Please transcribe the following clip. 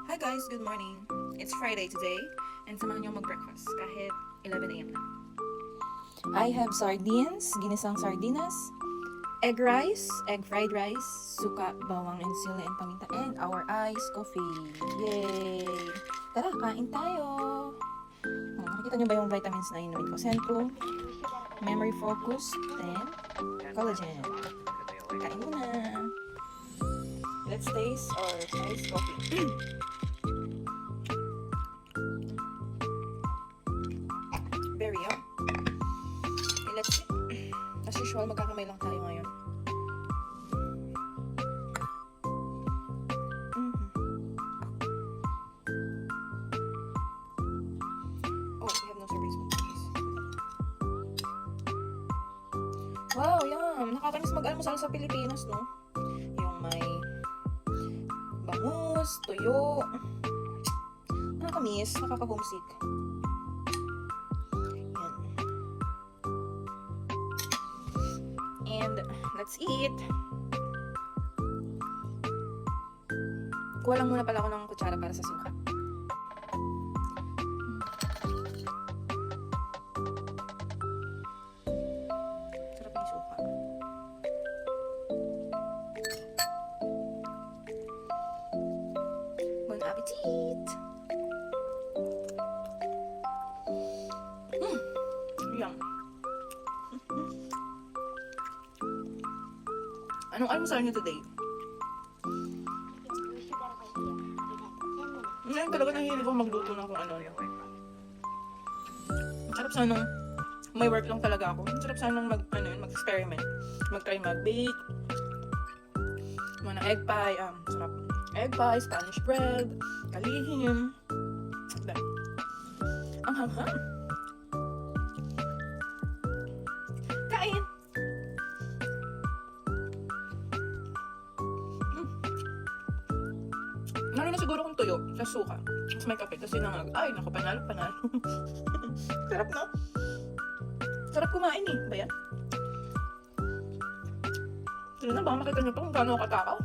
Hi guys, good morning. It's Friday today and samahan niyo mag-breakfast kahit 11 a.m. na. I have sardines, ginisang sardinas, egg rice, egg fried rice, suka, bawang and sili and paminta, and our iced coffee. Yay! Tara, kain tayo! Nakikita niyo ba yung vitamins na inumin ko? Centrum, memory focus, and collagen. Kain muna! Let's taste our iced coffee. Very yum. Okay, let's see. As usual, magkakamay lang tayo ngayon. Oh, we have no serving spoons. Wow, yum! Nakakamiss mag-almusal sa Pilipinas, no? Yung may bangus, tuyo. Nakakamiss, nakaka-homesick. And let's eat. Kuha lang muna pala ako ng kutsara para sa suka. Sarap yung suka. Bon appetit! Yum! Anong almusal niyo today? Ngayon talaga nahilig ako magluto ng kung ano. Ang sarap sanang may work lang talaga ako. Ang sarap sanang mag-experiment. Mag-try mag-bake. Mga egg pie. Sarap. Egg pie, Spanish bread, kalihim. Ang hanghang. Kain! Lalo na siguro kung tuyo sa suka. Tapos may kape. Tapos sinangag. Ay, naku, panalo. Sarap, no? Sarap kumain eh. Ba yan? Sige na, baka makita nyo to kung gaano ako katakaw.